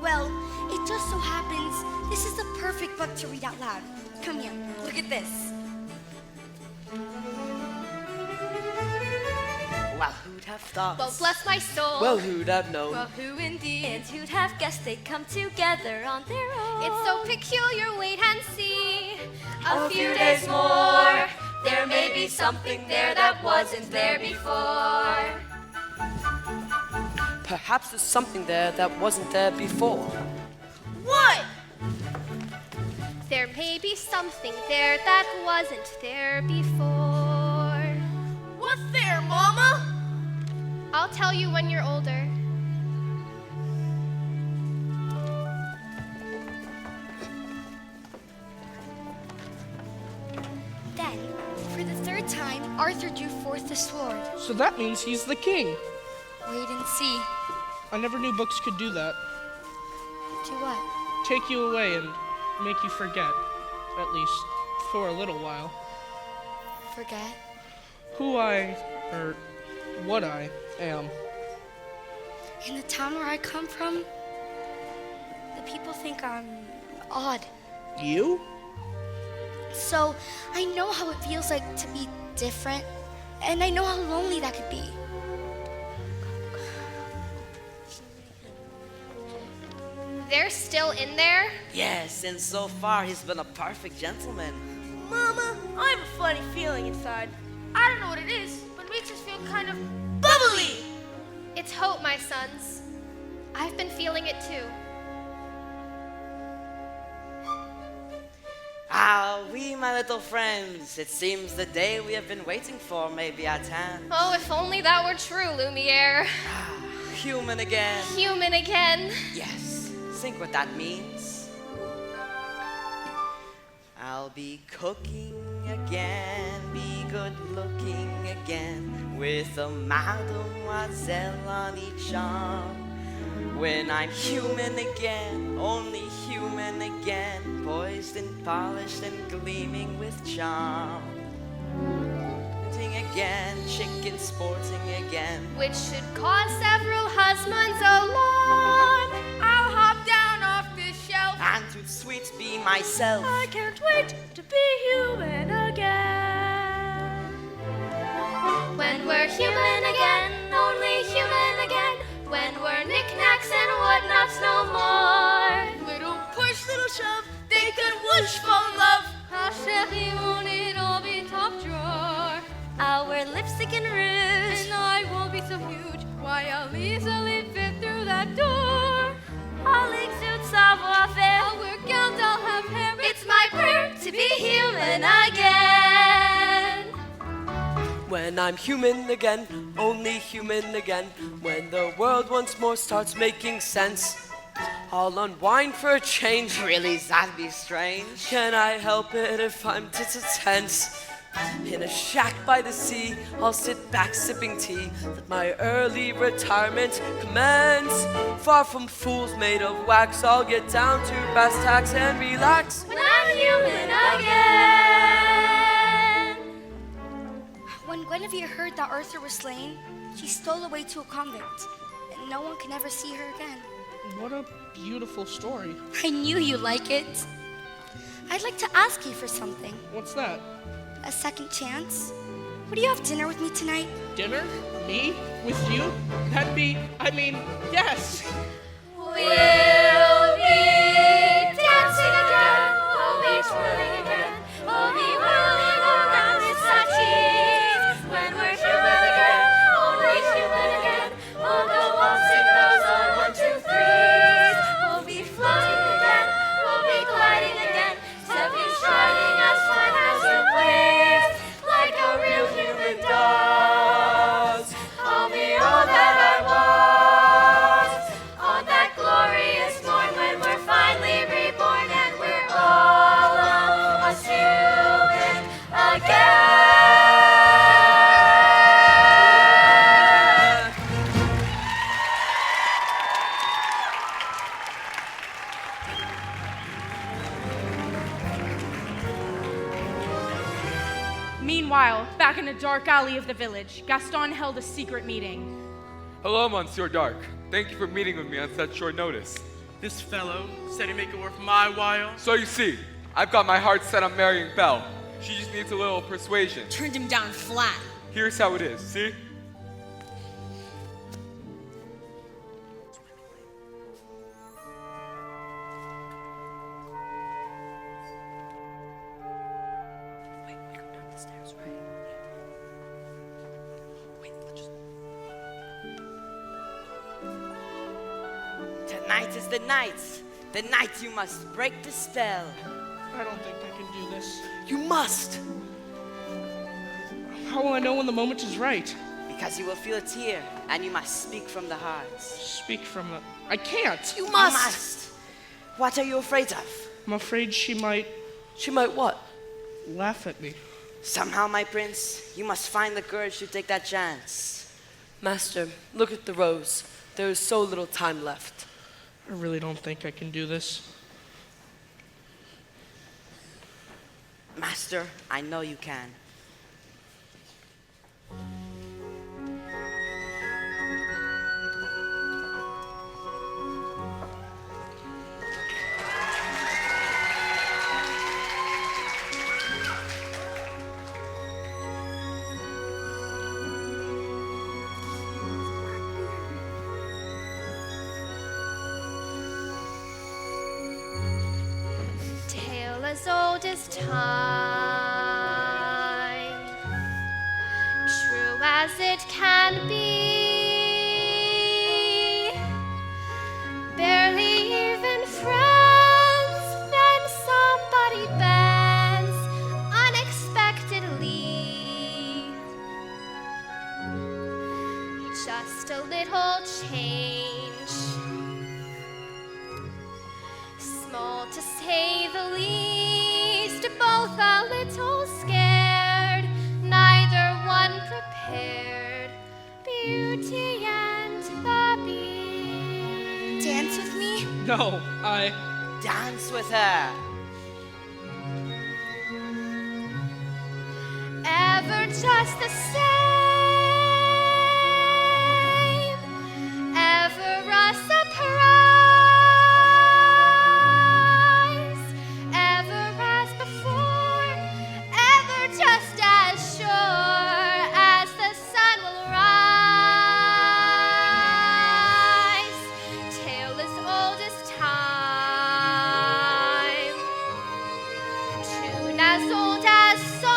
Well, it just so happens this is the perfect book to read out loud. Come here, look at this. Well, who'd have thought? Well, bless my soul. Well, who'd have known? Well, who indeed? And who'd have guessed they'd come together on their own? It's so peculiar, wait and see. A few days more, there may be something there that wasn't there before. Perhaps there's something there that wasn't there before. What? There may be something there that wasn't there before. What's there, Mama? I'll tell you when you're older. Then, for the third time, Arthur drew forth the sword. So that means he's the king. Wait and see. I never knew books could do that. Do what? Take you away and make you forget. At least for a little while. Forget? Who or what I am. In the town where I come from, the people think I'm odd. You? So I know how it feels like to be different, and I know how lonely that could be. They're still in there? Yes, and so far he's been a perfect gentleman. Mama, I have a funny feeling inside. I don't know what it is, but it makes us feel kind of bubbly. It's hope, my sons. I've been feeling it too. Ah, we, my little friends, it seems the day we have been waiting for may be at hand. Oh, if only that were true, Lumiere. Human again. Human again. Yes, think what that means. I'll be cooking again, be good looking again, with a mademoiselle on each arm. When I'm human again, only human again, poised and polished and gleaming with charm. Hunting again, chicken sporting again, Which should cause several husbands alarm. I'll hop down off this shelf. and to sweet be myself. I can't wait to be human again. When we're human again, only human again. When we're knickknacks and whatnots no more. Little push, little shove, they could whoosh fall in love. Ah, chérie, won't it all be top drawer? I'll wear lipstick and rouge. And I won't be so huge. Why, I'll easily fit through that door. I'll exude savoir-faire. I'll wear gowns, I'll have hair. It's my prayer to be human again. When I'm human again, only human again, when the world once more starts making sense, I'll unwind for a change. Really, that'd be strange. Can I help it if I'm tense? In a shack by the sea, I'll sit back sipping tea. Let my early retirement commence. Far from fools made of wax, I'll get down to brass tacks and relax. When I'm human again. When Guinevere heard that Arthur was slain, she stole away to a convent, and no one can ever see her again. What a beautiful story. I knew you'd like it. I'd like to ask you for something. What's that? A second chance? Would you have dinner with me tonight? Dinner? Me? With you? That'd be, yes! We'll be dancing again. We'll be twirling again. We'll be whirling around in sachets. When we're human again, only human again. We'll go waltzing those on 1, 2, 3s. We'll be floating again. We'll be gliding again. Stepping, striding as fine as you please, like a real human does. I'll be all that I was on that glorious morn when we're finally reborn and we're all of us human again. Meanwhile, back in a dark alley of the village, Gaston held a secret meeting. Hello, Monsieur Dark. Thank you for meeting with me on such short notice. This fellow said he'd make it worth my while. So you see, I've got my heart set on marrying Belle. She just needs a little persuasion. Turned him down flat. Here's how it is, see? Tonight is the night. The night you must break the spell. I don't think I can do this. You must, How will I know when the moment is right? because you will feel a tear, and you must speak from the heart. Speak from the... I can't. You must. What are you afraid of? I'm afraid she might She might what? laugh at me. Somehow, my prince, you must find the courage to take that chance. Master, look at the rose. There is so little time left. I really don't think I can do this. Master, I know you can. Tale as old as time, true as it can be. Barely even friends, then somebody bends unexpectedly. Just a little change, small to say the least, both a little scared, neither one prepared. Beauty and the Beast. Dance with me? No, I... Dance with her. Ever just the same, ever a surprise, ever as before, ever just as sure as the sun will rise. Tale as old as time, tune as old as song,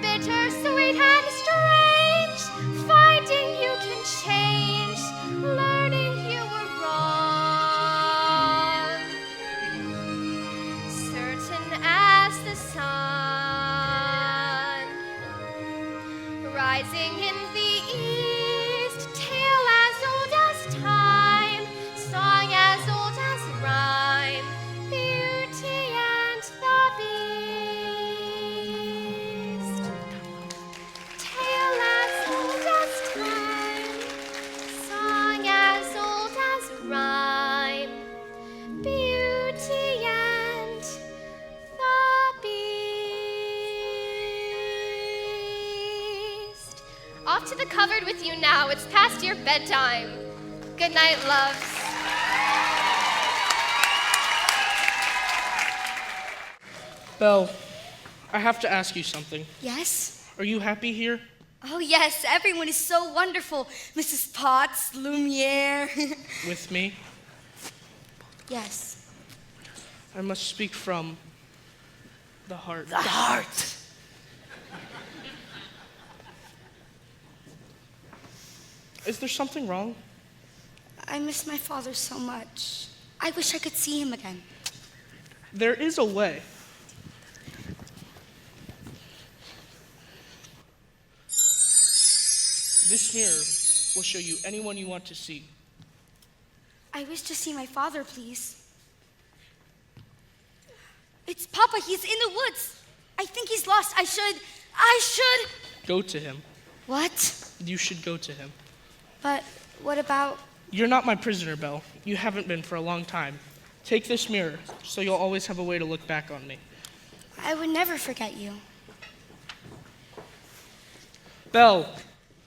bittersweet and strange, finding you can change, learning you were wrong. Certain as the sun, rising in the east, tale as old as time, song as old as rhyme, Beauty and the Beast. Tale as old as time, song as old as rhyme, Beauty and the Beast. Off to the cupboard with you now. It's past your bedtime. Good night, loves. Belle, I have to ask you something. Yes? Are you happy here? Oh, yes, everyone is so wonderful. Mrs. Potts, Lumiere. With me? Yes. I must speak from the heart. The heart. Is there something wrong? I miss my father so much. I wish I could see him again. There is a way. This mirror will show you anyone you want to see. I wish to see my father, please. It's Papa. He's in the woods. I think he's lost. I should. Go to him. What? You should go to him. But what about? You're not my prisoner, Belle. You haven't been for a long time. Take this mirror, so you'll always have a way to look back on me. I would never forget you. Belle,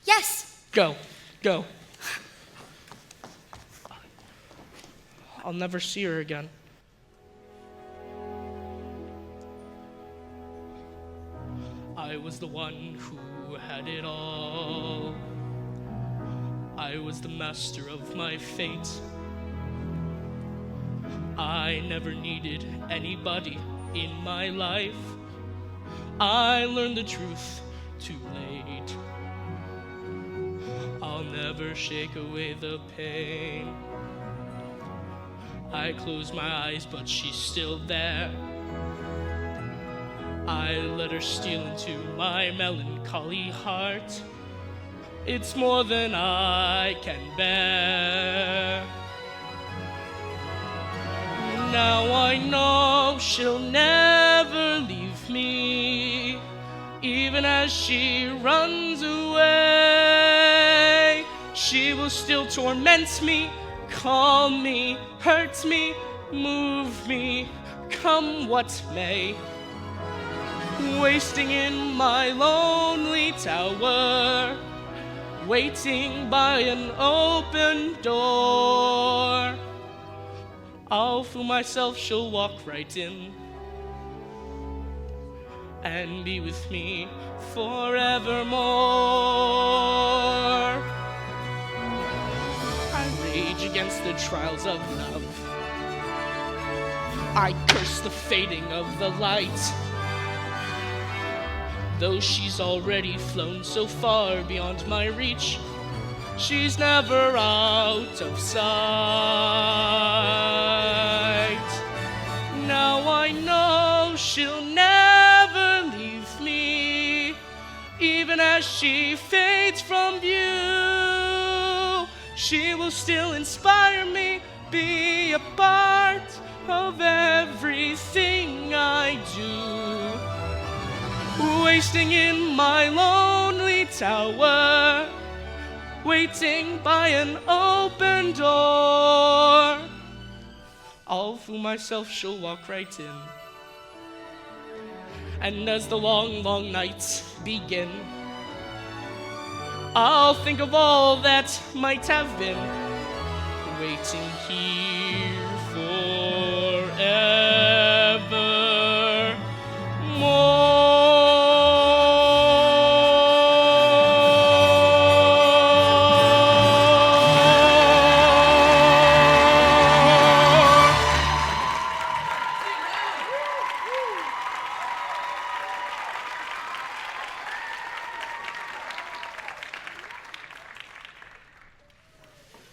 Yes. go. Go. I'll never see her again. I was the one who had it all. I was the master of my fate. I never needed anybody in my life. I learned the truth too late. I'll never shake away the pain. I close my eyes, but she's still there. I let her steal into my melancholy heart. It's more than I can bear. Now I know she'll never leave me, even as she runs away. She will still torment me, calm me, hurt me, move me, come what may. Wasting in my lonely tower, waiting by an open door. I'll fool myself, she'll walk right in and be with me forevermore. I rage against the trials of love. I curse the fading of the light. Though she's already flown so far beyond my reach, she's never out of sight. Now I know she'll never leave me, even as she fades from view. She will still inspire me, be a part of everything I do. Wasting in my lonely tower, waiting by an open door. I'll fool myself, she'll walk right in. And as the long, long nights begin, I'll think of all that might have been, waiting here forever more.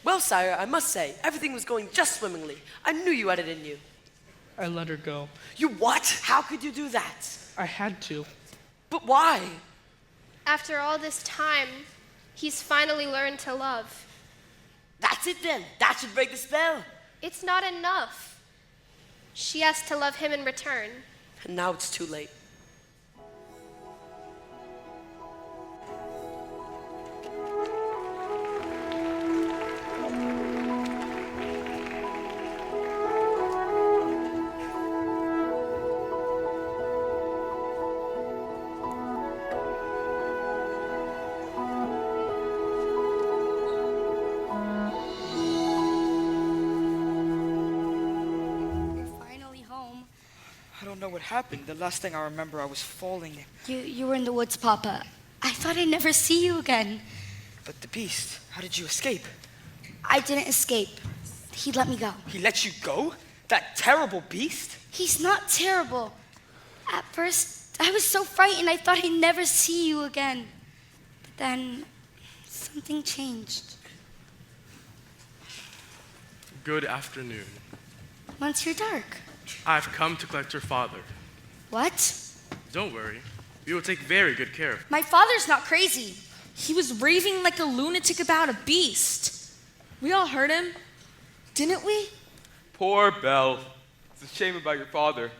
Well, sire, I must say, everything was going just swimmingly. I knew you had it in you. I let her go. You what? How could you do that? I had to. But why? After all this time, he's finally learned to love. That's it then. That should break the spell. It's not enough. She has to love him in return. And now it's too late. I don't know what happened. The last thing I remember, I was falling. You were in the woods, Papa. I thought I'd never see you again. But the beast, how did you escape? I didn't escape. He let me go. He let you go? That terrible beast? He's not terrible. At first, I was so frightened I thought I'd never see you again. But then, something changed. Good afternoon. Monsieur Dark. I've come to collect your father. What? Don't worry. We will take very good care of him. My father's not crazy. He was raving like a lunatic about a beast. We all heard him, didn't we? Poor Belle. It's a shame about your father.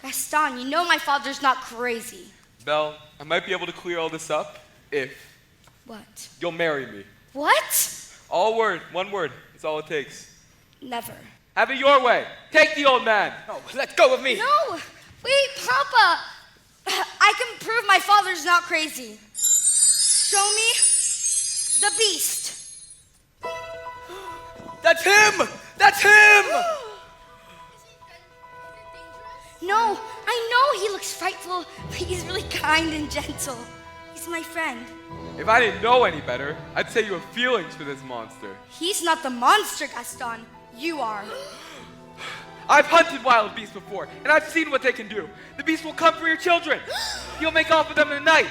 Gaston, you know my father's not crazy. Belle, I might be able to clear all this up if What? you'll marry me. What? One word. That's all it takes. Never. Have it your way. Take the old man. No, let go of me. No! Wait, Papa! I can prove my father's not crazy. Show me the beast. That's him! That's him! No, I know he looks frightful, but he's really kind and gentle. He's my friend. If I didn't know any better, I'd say you have feelings for this monster. He's not the monster, Gaston. You are. I've hunted wild beasts before, and I've seen what they can do. The beast will come for your children. You'll make off with them in the night.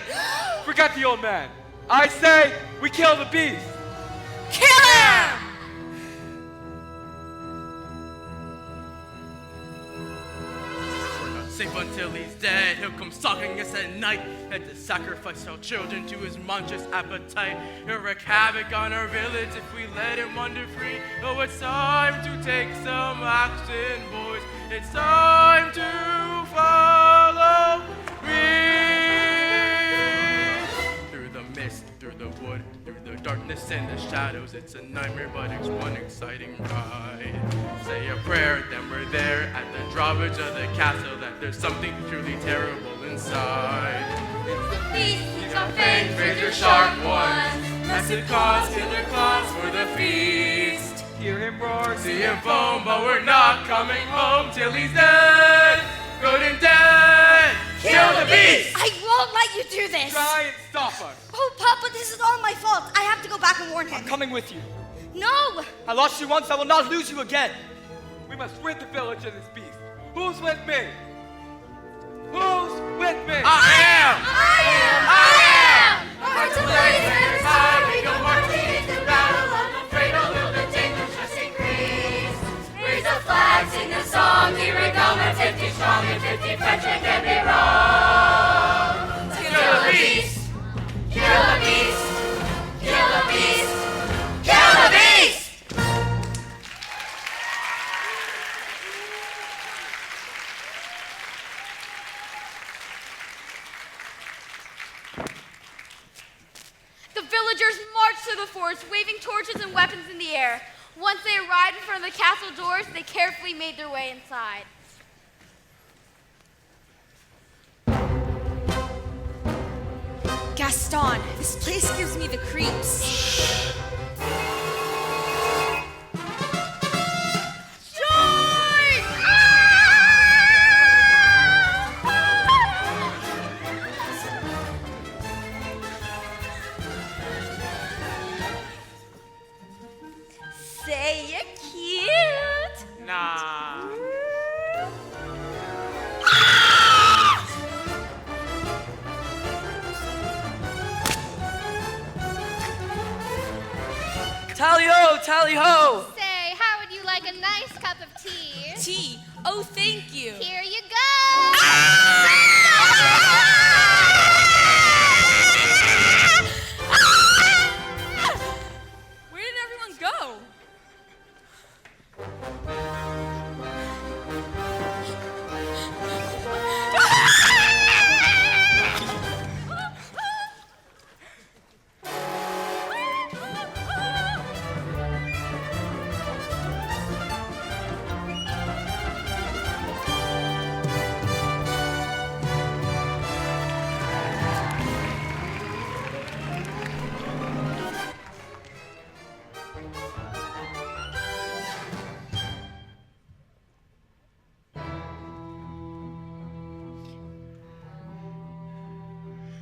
Forget the old man. I say we kill the beast. Kill him! We're not safe until he's dead. He'll come stalking us at night. Had to sacrifice our children to his monstrous appetite. He'll wreak havoc on our village if we let him wander free. Oh, it's time to take some action, boys. It's time to follow me. Through the mist, through the wood, through the darkness and the shadows. It's a nightmare, but it's one exciting ride. Say a prayer, then we're there at the drawbridge of the castle. That there's something truly terrible inside. It's the beast, He's got fangs, razor sharp ones. Massive claws, killer claws for the feast. Hear him roar, See him foam, but we're not coming home till he's dead. Good and dead. Kill the beast! I won't let you do this. try and stop us. Oh, Papa, this is all my fault. I have to go back and warn him. I'm coming with you. No! I lost you once, I will not lose you again. We must rid the village of this beast. Who's with me? Who's with me? I am! Hearts ablaze, High, we go marching into battle. Unafraid, although the dangers just increase. raise the flag, sing the song. Here we come at 50 strong and 50 French can be wrong. Kill the beast! Kill the beast! Kill the beast! Kill the beast! The villagers marched through the forest, waving torches and weapons in the air. Once they arrived in front of the castle doors, they carefully made their way inside. Gaston, this place gives me the creeps. Say you're cute. Nah. Tally ho, tally ho! Say, how would you like a nice cup of tea? Tea. Oh, thank you. Here you go. Where did everyone go?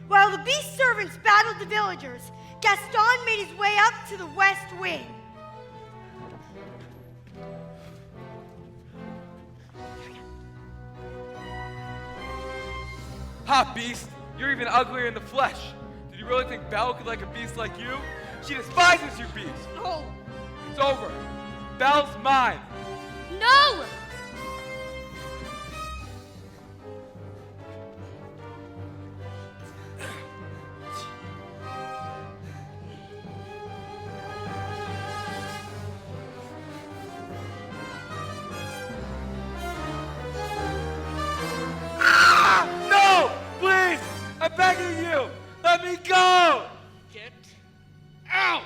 While the beast servants battled the villagers, Gaston made his way up to the west wing. Ha, beast! You're even uglier in the flesh. Did you really think Belle could like a beast like you? She despises you, beast. No! It's over. Belle's mine. No! No! Please! I'm begging you! Let me go! Get out!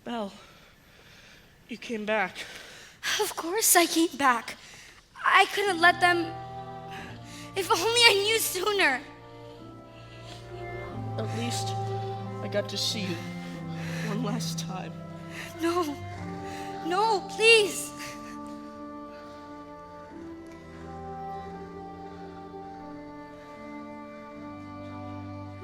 Belle, you came back. Of course I came back. I couldn't let them. If only I knew sooner. At least I got to see you one last time. No. No, please.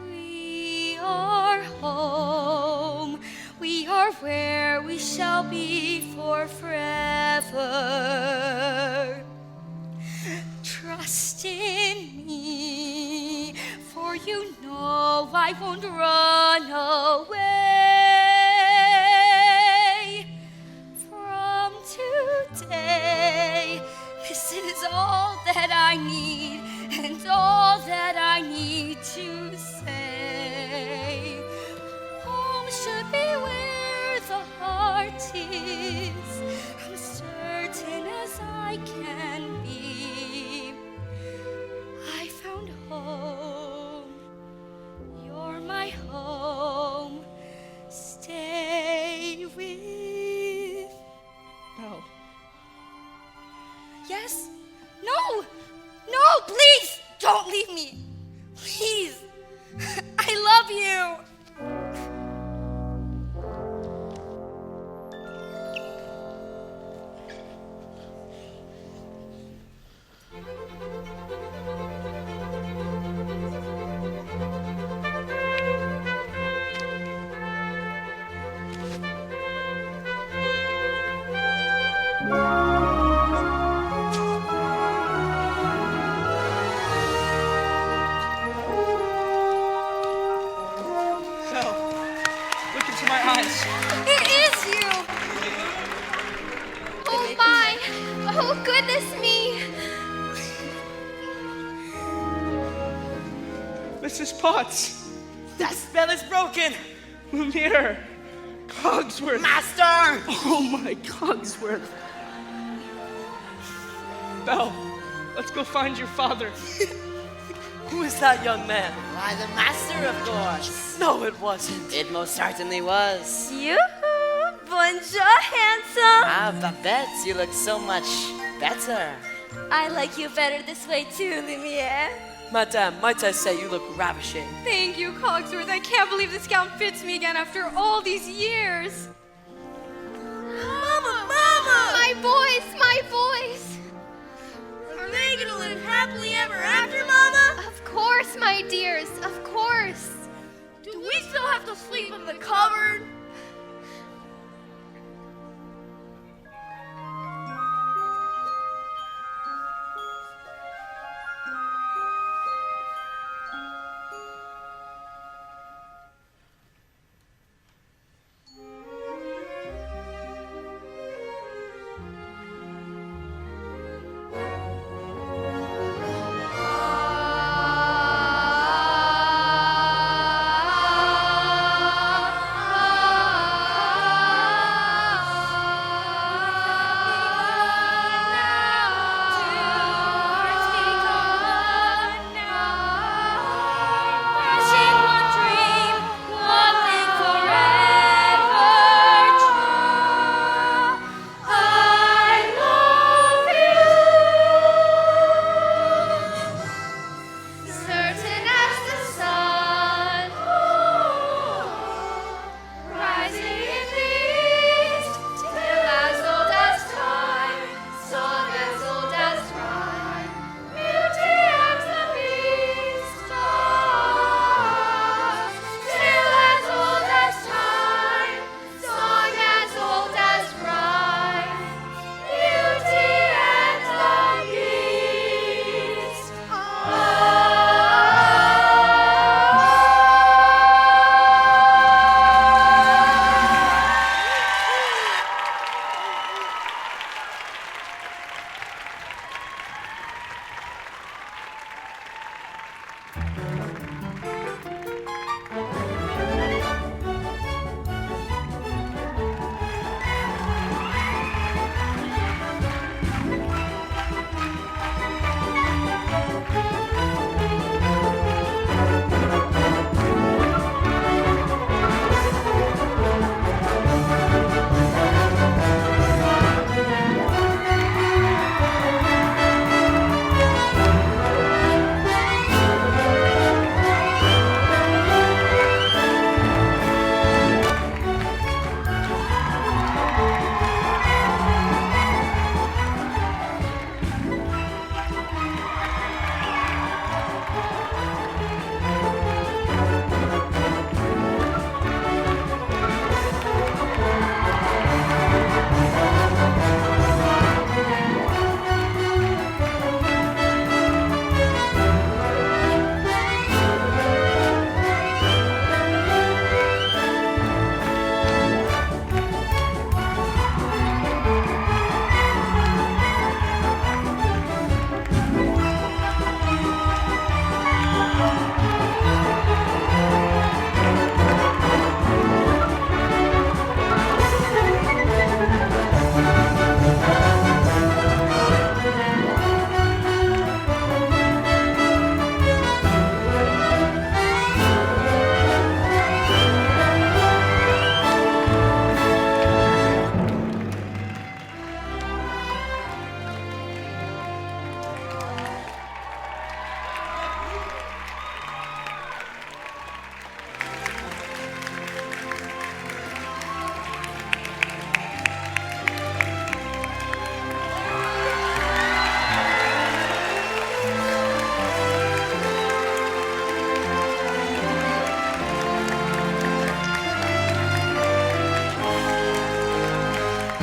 We are home. We are where we shall be for forever. Trust in me, for you know I won't run away. From today, this is all that I need, and all that I need to say. Home should be where the heart is. I'm certain as I can be. I found home. You're my home. Stay with. Belle. Yes? No! No, please! Don't leave me! Please! I love you! Belle, look into my eyes. It is you! Oh my! Oh goodness me! Mrs. Potts. That spell is broken! Lumiere. Cogsworth. Master! Oh my Cogsworth. Belle, let's go find your father. Who is that young man? Why, the master, of course. No, it wasn't. It most certainly was. Yoo-hoo! Bonjour, handsome! Ah, Babette, you look so much better. I like you better this way too, Lumiere. Madame, might I say you look ravishing. Thank you, Cogsworth. I can't believe this gown fits me again after all these years. Mama, Mama! My boys, my boys! Are they gonna live happily ever after, Mama? Of course, my dears, of course. Do we still have to sleep in the cupboard? Ah.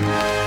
Bye.